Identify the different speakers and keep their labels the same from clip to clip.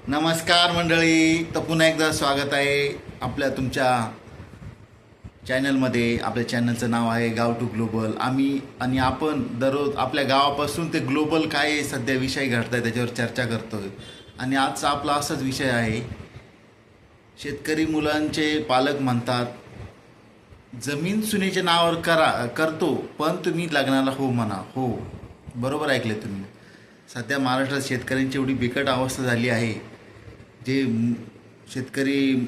Speaker 1: नमस्कार मंडळी, तर पुन्हा एकदा स्वागत आहे आपल्या तुमच्या चॅनलमध्ये. आपल्या चॅनलचं नाव आहे गाव टू ग्लोबल. आम्ही आणि आपण दररोज आपल्या गावापासून ते ग्लोबल काय सध्या विषय घडत आहे त्याच्यावर चर्चा करतोय. आणि आजचा आपला असाच विषय आहे. शेतकरी मुलांचे पालक म्हणतात जमीन सुनेच्या नावावर करतो, पण तुम्ही लग्नाला हो म्हणा. हो, बरोबर ऐकले तुम्ही. सध्या महाराष्ट्रात शेतकऱ्यांची एवढी बिकट अवस्था झाली आहे. जे शेतकरी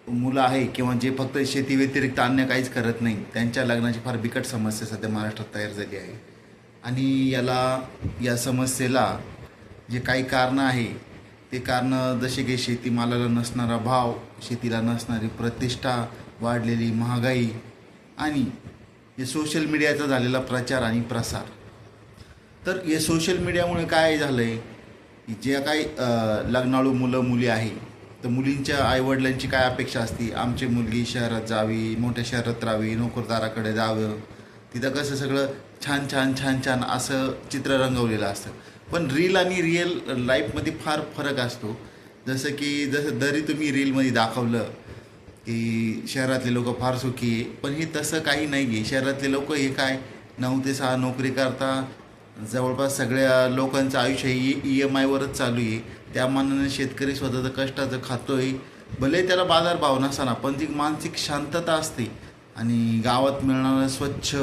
Speaker 1: मुलं आहे किंवा जे फक्त शेती व्यतिरिक्त अन्य काहीच करत नाही, त्यांच्या लग्नाची फार बिकट समस्या सध्या महाराष्ट्रात तयार झाली आहे. आणि या समस्येला जे काही कारणं आहे ते कारणं जसे की शेतीमालाला नसणारा भाव, शेतीला नसणारी प्रतिष्ठा, वाढलेली महागाई आणि हे सोशल मीडियाचा झालेला प्रचार आणि प्रसार. तर हे सोशल मीडियामुळे काय झालं आहे की जे काही लग्नाळू मुलं मुली आहे, तर मुलींच्या आईवडिलांची काय अपेक्षा असते, आमची मुलगी शहरात जावी, मोठ्या शहरात राहावी, नोकरदाराकडे जावं, तिथं कसं सगळं छान छान छान छान असं चित्र रंगवलेलं असतं. पण रील आणि रिअल लाईफमध्ये फार फरक असतो. जसं जरी तुम्ही रीलमध्ये दाखवलं की शहरातले लोक फार सुखी आहे, पण हे तसं काही नाही आहे. शहरातले लोक हे काय 9 ते 6 नोकरी करता, जवळपास सगळ्या लोकांचं आयुष्य EMIवरच चालू आहे. त्या मानाने शेतकरी स्वतःचं कष्टाचं खातोय, भले त्याला बाजारभाव नसताना, पण ती मानसिक शांतता असते. आणि गावात मिळणारं स्वच्छ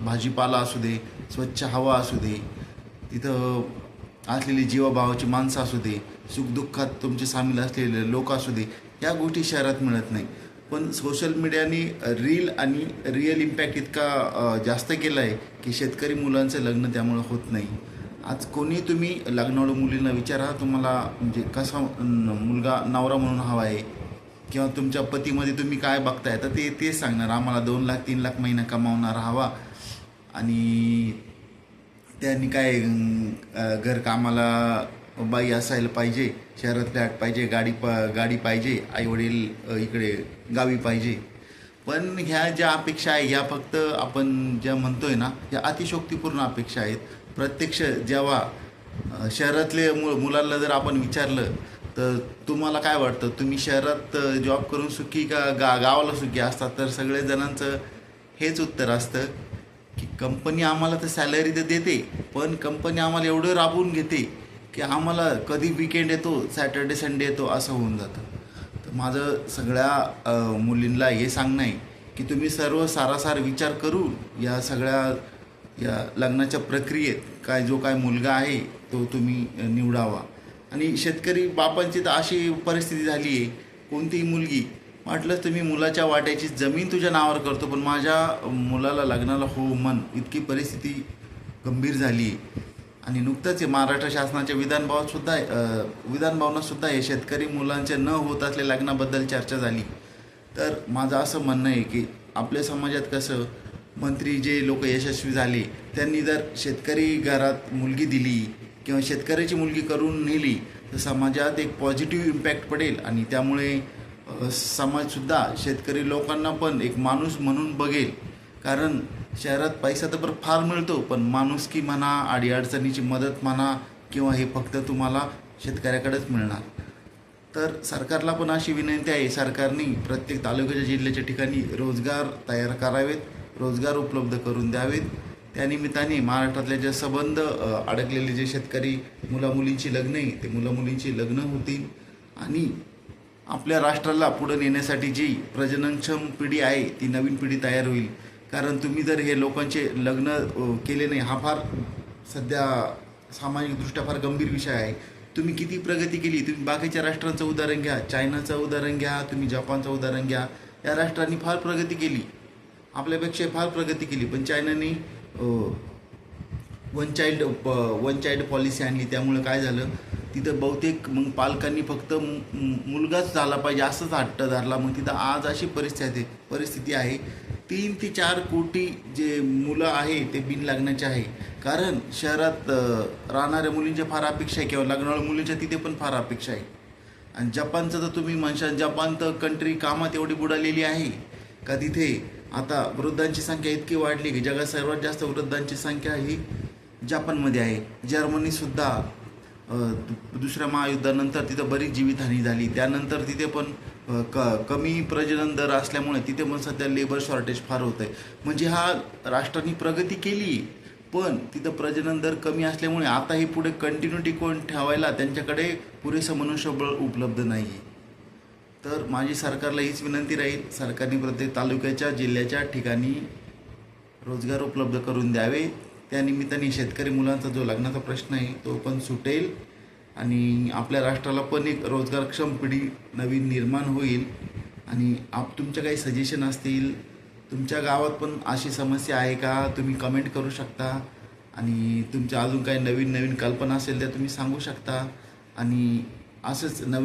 Speaker 1: भाजीपाला असू दे, स्वच्छ हवा असू दे, तिथं असलेली जीवाभावाची माणसं असू दे, सुखदुःखात तुमचे सामील असलेले लोक असू दे, या गोष्टी शहरात मिळत नाही. पण सोशल मीडियाने रील आणि रिअल इम्पॅक्ट इतका जास्त केला आहे की शेतकरी मुलांचं लग्न त्यामुळं होत नाही. आज कोणी तुम्ही लग्नाळू मुलींना विचारा, तुम्हाला म्हणजे कसा मुलगा नवरा म्हणून हवा आहे किंवा तुमच्या पतीमध्ये तुम्ही काय बघताय, तर तेच सांगणार, आम्हाला 2 लाख 3 लाख महिना कमावणारा हवा आणि त्यांनी काय घरकामाला बाई असायला पाहिजे, शहरात फ्लॅट पाहिजे, गाडी पाहिजे, आईवडील इकडे गावी पाहिजे. पण ह्या ज्या अपेक्षा आहे ह्या फक्त आपण ज्या म्हणतोय ना, ह्या अतिशोक्तीपूर्ण अपेक्षा आहेत. प्रत्यक्ष जेव्हा शहरातले मुलांना जर आपण विचारलं तर तुम्हाला काय वाटतं, तुम्ही शहरात जॉब करून सुखी का गावाला सुखी असतात, तर सगळे जणांचं हेच उत्तर असतं की कंपनी आम्हाला तर सॅलरी तर देते, पण कंपनी आम्हाला एवढं राबवून घेते की आम्हाला कधी विकेंड येतो, सॅटर्डे संडे येतो, असं होऊन जातं. तर माझं सगळ्या मुलींना हे सांगणं आहे की तुम्ही सर्व सारासार विचार करून या लग्नाच्या प्रक्रियेत जो काय मुलगा आहे तो तुम्ही निवडावा. आणि शेतकरी बापांची तर अशी परिस्थिती झाली आहे, कोणतीही मुलगी म्हटलंच तुम्ही मुलाच्या वाट्याची जमीन तुझ्या नावावर करतो, पण माझ्या मुलाला लग्नाला हो म्हण, इतकी परिस्थिती गंभीर झाली आहे. आणि नुकतंच महाराष्ट्र शासनाच्या विधानभवनातसुद्धा हे शेतकरी मुलांचे न होत असलेल्या लग्नाबद्दल चर्चा झाली. तर माझं असं म्हणणं आहे की आपल्या समाजात कसं मंत्री जे लोक यशस्वी झाले, त्यांनी जर शेतकरी घरात मुलगी दिली किंवा शेतकऱ्याची मुलगी करून नेली तर समाजात एक पॉझिटिव्ह इम्पॅक्ट पडेल. आणि त्यामुळे समाजसुद्धा शेतकरी लोकांना पण एक माणूस म्हणून बघेल. कारण शहरात पैसा तर बरं फार मिळतो, पण माणुसकी म्हणा, अडीअडचणीची मदत म्हणा, किंवा हे फक्त तुम्हाला शेतकऱ्याकडेच मिळणार. तर सरकारला पण अशी विनंती आहे, सरकारने प्रत्येक तालुक्याच्या जिल्ह्याच्या ठिकाणी रोजगार तयार करावेत, रोजगार उपलब्ध करून द्यावेत. त्यानिमित्ताने महाराष्ट्रातले जे संबंध अडकलेले जे शेतकरी मुलामुलींची लग्न आहे ते मुलामुलींची लग्न होतील. आणि आपल्या राष्ट्राला पुढं नेण्यासाठी जी प्रजननक्षम पिढी आहे ती नवीन पिढी तयार होईल. कारण तुम्ही जर हे लोकांचे लग्न केले नाही, हा फार सध्या सामाजिकदृष्ट्या फार गंभीर विषय आहे. तुम्ही किती प्रगती केली, तुम्ही बाकीच्या राष्ट्रांचं उदाहरण घ्या, चायनाचं उदाहरण घ्या, तुम्ही जपानचं उदाहरण घ्या, या राष्ट्रांनी फार प्रगती केली, आपल्यापेक्षा फार प्रगती केली. पण चायनाने वन चाइल्ड पॉलिसी आणली. त्यामुळे काय झालं, तिथं बहुतेक मग पालकांनी फक्त मुलगाच झाला पाहिजे असंच हट्ट धरला. मग तिथं आज अशी परिस्थिती आहे 3 ते 4 कोटी जे मुलं आहे ते बिन लग्नाचे आहे. कारण शहरात राहणाऱ्या मुलींच्या फार अपेक्षा आहे किंवा लग्नाळू मुलींच्या तिथे पण फार अपेक्षा आहे. आणि जपानचं तर तुम्ही म्हणशाल, जपान तर कंट्री कामात एवढी बुडालेली आहे का तिथे आता वृद्धांची संख्या इतकी वाढली की जगात सर्वात जास्त वृद्धांची संख्या ही जपानमध्ये आहे. जर्मनीसुद्धा दुसऱ्या महायुद्धानंतर तिथं बरीच जीवितहानी झाली. त्यानंतर तिथे पण कमी प्रजनन दर असल्यामुळे तिथे पण सध्या लेबर शॉर्टेज फार होतं आहे. म्हणजे हा राष्ट्रांनी प्रगती केली, पण तिथं प्रजनन दर कमी असल्यामुळे आता हे पुढे कंटिन्यू टिकवून ठेवायला त्यांच्याकडे पुरेसं मनुष्यबळ उपलब्ध नाही आहे. तर माझी सरकारला हीच विनंती राहील, सरकारने प्रत्येक तालुक्याच्या जिल्ह्याच्या ठिकाणी रोजगार उपलब्ध करून द्यावे. त्यानिमित्ताने शेतकरी मुलांचा जो लग्नाचा प्रश्न आहे तो पण सुटेल आणि आपल्या राष्ट्राला पण एक रोजगारक्षम पिढी नवीन निर्माण होईल. आणि तुमच्या काही सजेशन असतील, तुमच्या गावात पण अशी समस्या आहे का, तुम्ही कमेंट करू शकता. आणि तुमच्या अजून काही नवीन नवीन कल्पना असेल त्या तुम्ही सांगू शकता. आणि असंच नवीन